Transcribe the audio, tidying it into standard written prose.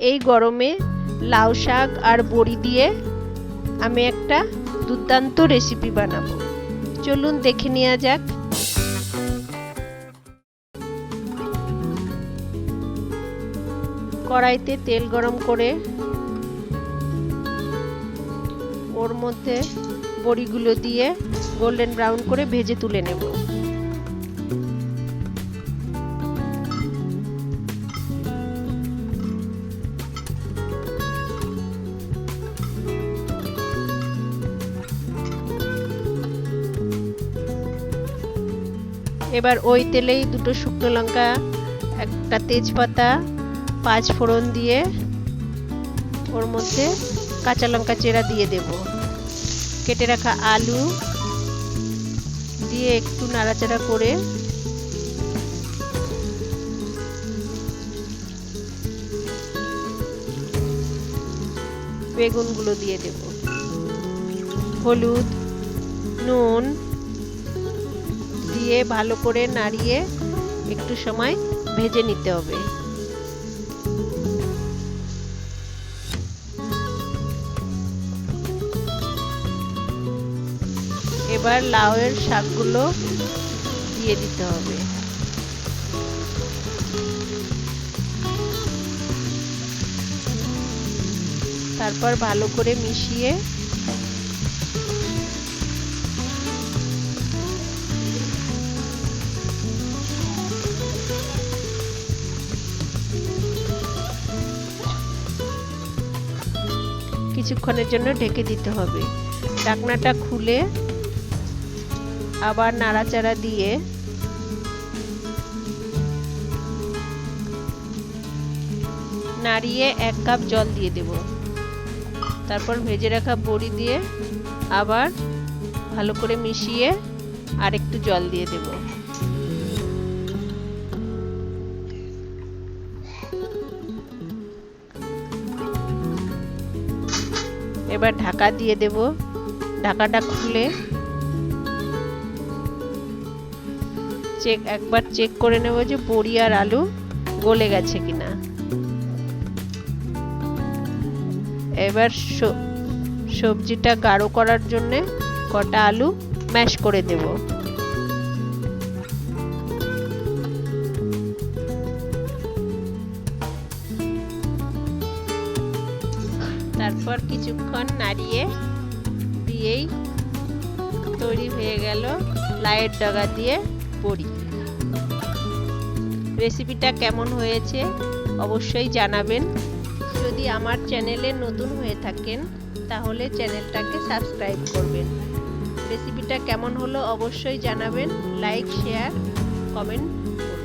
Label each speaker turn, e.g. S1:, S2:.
S1: এই গরমে লাউ শাক আর বড়ি দিয়ে আমি একটা দুর্দান্ত রেসিপি বানাবো। চলুন দেখে নেওয়া যাক। কড়াইতে তেল গরম করে ওর মধ্যে বড়িগুলো দিয়ে গোল্ডেন ব্রাউন করে ভেজে তুলে নেব। এবার ওই তেলেই দুটো শুকনো লঙ্কা, একটা তেজপাতা, 5 ফোড়ন দিয়ে ওর মধ্যে কাঁচা লঙ্কা চেরা দিয়ে দেব। কেটে রাখা আলু দিয়ে একটু নাড়াচাড়া করে বেগুনগুলো দিয়ে দেব। হলুদ, নুন দিয়ে ভালো করে নাড়িয়ে একটু সময় ভেজে নিতে হবে। এবার লাউয়ের শাকগুলো দিয়ে দিতে হবে। তারপর ভালো করে মিশিয়ে কিছুক্ষণের জন্য ঢেকে দিতে হবে। ঢাকনাটা খুলে আবার নাড়াচাড়া দিয়ে নাড়িয়ে 1 কাপ জল দিয়ে দেব। তারপর ভেজে রাখা বড়ি দিয়ে আবার ভালো করে মিশিয়ে আর একটু জল দিয়ে দেব। এবার ঢাকা দিয়ে দেব। ঢাকাটা খুলে একবার চেক করে নেব যে বড়ি আর আলু গলে গেছে কিনা। এবার সবজিটা গাঢ় করার জন্য কটা আলু ম্যাশ করে দেব। তারপর কিছুক্ষণ নাড়িয়ে দিয়েই তৈরি হয়ে গেল লাউয়ের ডগা দিয়ে বড়ি। রেসিপিটা কেমন হয়েছে অবশ্যই জানাবেন। যদি আমার চ্যানেলে নতুন হয়ে থাকেন তাহলে চ্যানেলটাকে সাবস্ক্রাইব করবেন। রেসিপিটা কেমন হলো অবশ্যই জানাবেন। লাইক, শেয়ার, কমেন্ট করুন।